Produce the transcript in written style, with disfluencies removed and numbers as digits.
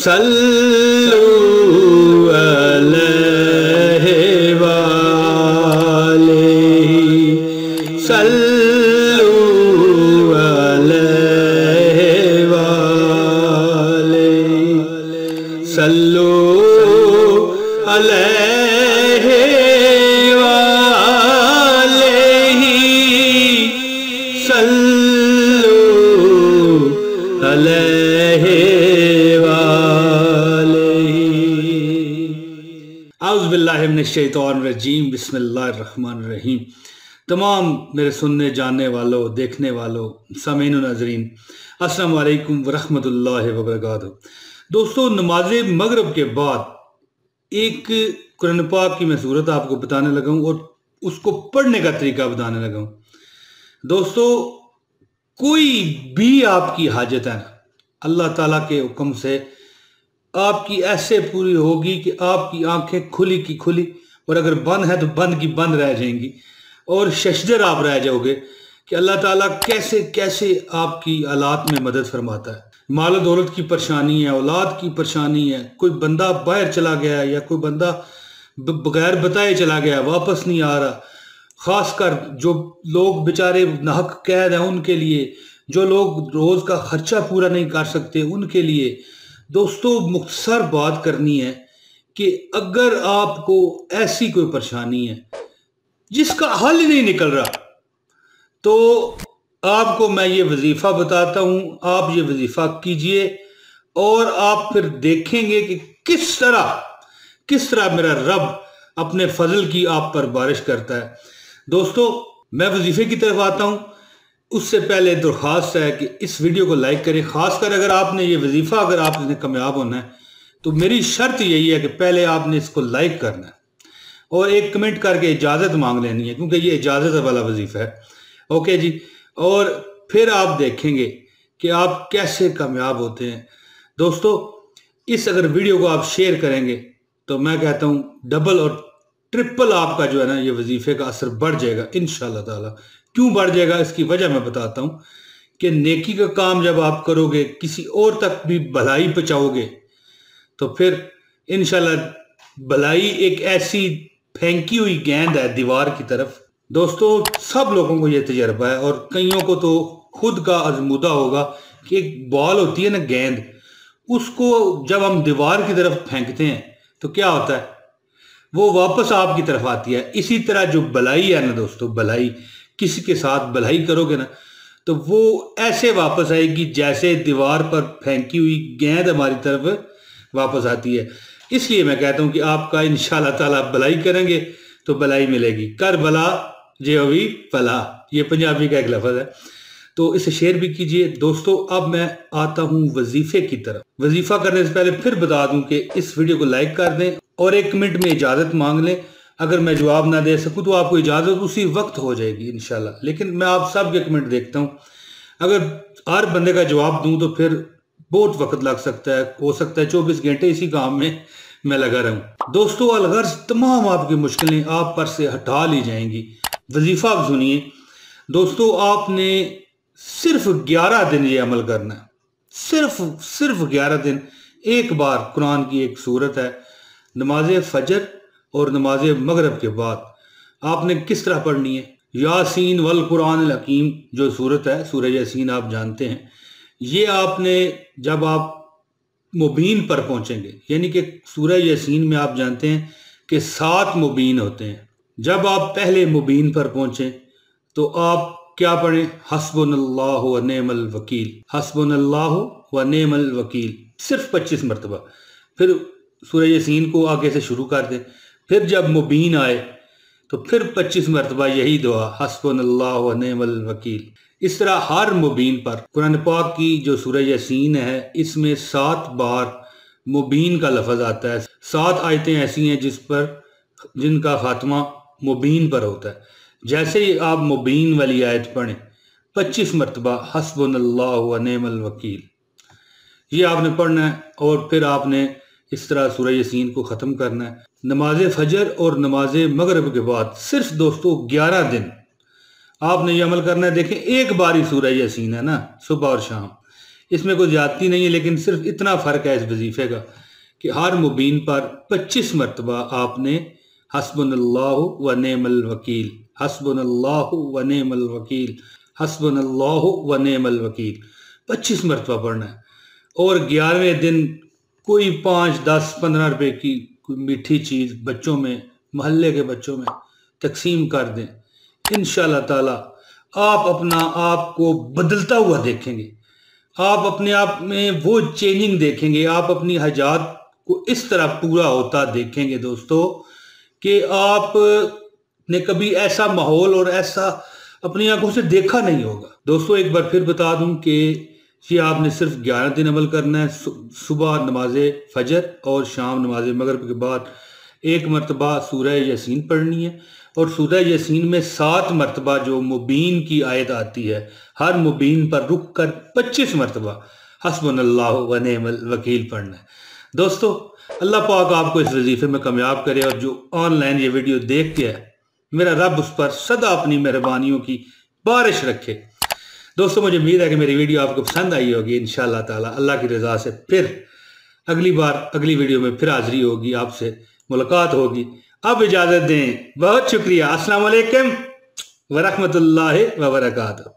सल्लु अलैहि वालैहि सल्लु अलैहि वालैहि सल्लु अलैहि वालैहि सल्लु अलैहि औज़ुबिल्लाहि मिनश्शैतानिर्रजीम बिस्मिल्लाहिर्रहमानिर्रहीम। तमाम मेरे सुनने जानने वालों, देखने वालों, सामीन व नाज़रीन, अस्सलाम वालेकुम वरहमतुल्लाहि वबरकातुहू। दोस्तों, नमाज मगरिब के बाद एक कुरान पाक की मैं सूरत आपको बताने लगा हूँ और उसको पढ़ने का तरीका बताने लगा हूँ। दोस्तों, कोई भी आपकी हाजत है ना, अल्लाह ताला के हुक्म से आपकी ऐसे पूरी होगी कि आपकी आंखें खुली की खुली, और अगर बंद है तो बंद की बंद रह जाएंगी, और शशदर आप रह जाओगे कि अल्लाह ताला कैसे कैसे आपकी हालात में मदद फरमाता है। माल दौलत की परेशानी है, औलाद की परेशानी है, कोई बंदा बाहर चला गया या कोई बंदा बगैर बताए चला गया, वापस नहीं आ रहा, खासकर जो लोग बेचारे नाहक कैद हैं उनके लिए, जो लोग रोज़ का खर्चा पूरा नहीं कर सकते उनके लिए। दोस्तों, मुख्तसर बात करनी है कि अगर आपको ऐसी कोई परेशानी है जिसका हल ही नहीं निकल रहा, तो आपको मैं ये वजीफ़ा बताता हूँ, आप ये वजीफ़ा कीजिए और आप फिर देखेंगे कि किस तरह मेरा रब अपने फजल की आप पर बारिश करता है। दोस्तों, मैं वजीफ़े की तरफ आता हूँ, उससे पहले दरख्वास्त है कि इस वीडियो को लाइक करें। खासकर अगर आपने ये वजीफ़ा, अगर आपने कामयाब होना है तो मेरी शर्त यही है कि पहले आपने इसको लाइक करना है और एक कमेंट करके इजाज़त मांग लेनी है, क्योंकि ये इजाज़त वाला वजीफ़ा है। ओके जी, और फिर आप देखेंगे कि आप कैसे कामयाब होते हैं। दोस्तों, इस अगर वीडियो को आप शेयर करेंगे तो मैं कहता हूँ डबल और ट्रिपल आपका जो है ना ये वजीफ़े का असर बढ़ जाएगा इंशाअल्लाह ताला। क्यों बढ़ जाएगा, इसकी वजह मैं बताता हूँ कि नेकी का काम जब आप करोगे, किसी और तक भी भलाई पहुँचाओगे, तो फिर इंशाल्लाह भलाई एक ऐसी फेंकी हुई गेंद है दीवार की तरफ। दोस्तों, सब लोगों को ये तजर्बा है और कईयों को तो खुद का आजमूदा होगा कि एक बॉल होती है ना, गेंद, उसको जब हम दीवार की तरफ फेंकते हैं तो क्या होता है, वो वापस आपकी तरफ आती है। इसी तरह जो भलाई है ना दोस्तों, भलाई, किसी के साथ भलाई करोगे ना तो वो ऐसे वापस आएगी जैसे दीवार पर फेंकी हुई गेंद हमारी तरफ वापस आती है। इसलिए मैं कहता हूं कि आपका इंशाअल्लाह ताला भलाई करेंगे तो भलाई मिलेगी। कर भला जे होवी भला, ये पंजाबी का एक लफ्ज़ है, तो इसे शेयर भी कीजिए। दोस्तों, अब मैं आता हूं वजीफे की तरफ। वजीफा करने से पहले फिर बता दूं कि इस वीडियो को लाइक कर दें और एक मिनट में इजाज़त मांग लें। अगर मैं जवाब ना दे सकूं तो आपको इजाज़त उसी वक्त हो जाएगी इंशाल्लाह, लेकिन मैं आप सब के कमेंट देखता हूं। अगर हर बंदे का जवाब दूं तो फिर बहुत वक्त लग सकता है, हो सकता है 24 घंटे इसी काम में मैं लगा रहूं। दोस्तों, अलगर्ज तमाम आपकी मुश्किलें आप पर से हटा ली जाएंगी। वजीफा आप सुनिए। दोस्तों, आपने सिर्फ 11 दिन ये अमल करना है, सिर्फ 11 दिन। एक बार कुरान की एक सूरत है, नमाज फजर और नमाज मगरिब के बाद आपने किस तरह पढ़नी है। यासीन वल कुरान अल हकीम जो सूरत है, सूरह यासीन आप जानते हैं, ये आपने जब आप मुबीन पर पहुंचेंगे, यानी कि सूरह यासीन में आप जानते हैं कि 7 मुबीन होते हैं। जब आप पहले मुबीन पर पहुंचे तो आप क्या पढ़ें, हस्बुनल्लाहु व निअमल वकील, हस्बुनल्लाहु व निअमल वकील, सिर्फ 25 मरतबा। फिर सूरह यासीन को आगे से शुरू कर दें। फिर जब मुबीन आए तो फिर 25 मरतबा यही दुआ, हस्बुनल्लाहु व निअमल वकील। इस तरह हर मुबीन पर कुरान पाक की जो सूरह यासीन है, इसमें 7 बार मुबीन का लफ्ज़ आता है। 7 आयतें ऐसी हैं जिनका खात्मा मुबीन पर होता है। जैसे ही आप मुबीन वाली आयत पढ़ें, 25 मरतबा हस्बुनल्लाहु व निअमल वकील, ये आपने पढ़ना है और फिर आपने इस तरह सूरह यासीन को ख़त्म करना है। नमाज फजर और नमाज मगरिब के बाद सिर्फ दोस्तों 11 दिन आपने ये अमल करना है। देखें, एक बार ही सूरह यासीन है ना, सुबह और शाम, इसमें कोई ज्यादती नहीं है, लेकिन सिर्फ इतना फ़र्क है इस वजीफ़े का कि हर मुबीन पर 25 मरतबा आपने हस्बुनल्लाहु व नेमल वकील, हस्बुनल्लाहु व नेमल वकील, हस्बुनल्लाहु व नेमल वकील 25 मरतबा पढ़ना है। और 11वें दिन कोई 5, 10, 15 रुपए की कोई मीठी चीज़ बच्चों में, मोहल्ले के बच्चों में तकसीम कर दें। इंशाअल्लाह ताला आप अपना आप को बदलता हुआ देखेंगे, आप अपने आप में वो चेंजिंग देखेंगे, आप अपनी हाजात को इस तरह पूरा होता देखेंगे दोस्तों कि आप ने कभी ऐसा माहौल और ऐसा अपनी आंखों से देखा नहीं होगा। दोस्तों एक बार फिर बता दूं कि ये आपने सिर्फ 11 दिन अमल करना है। सुबह नमाज फजर और शाम नमाज मगरिब के बाद एक मरतबा सूरह यासीन पढ़नी है, और सूरह यासीन में 7 मरतबा जो मुबीन की आयत आती है, हर मुबीन पर रुक कर 25 मरतबा हस्बुनल्लाहु व नेमल वकील पढ़ना है। दोस्तों अल्लाह पाक आपको इस वजीफे में कामयाब करे, और जो ऑनलाइन ये वीडियो देख के है मेरा रब उस पर सदा अपनी मेहरबानियों की बारिश रखे। दोस्तों मुझे उम्मीद है कि मेरी वीडियो आपको पसंद आई होगी। इंशाअल्लाह ताला अल्लाह की रज़ा से फिर अगली बार अगली वीडियो में फिर हाजिरी होगी, आपसे मुलाकात होगी। अब इजाज़त दें, बहुत शुक्रिया। अस्सलाम वालेकुम व रहमतुल्लाहि व बरकातहू।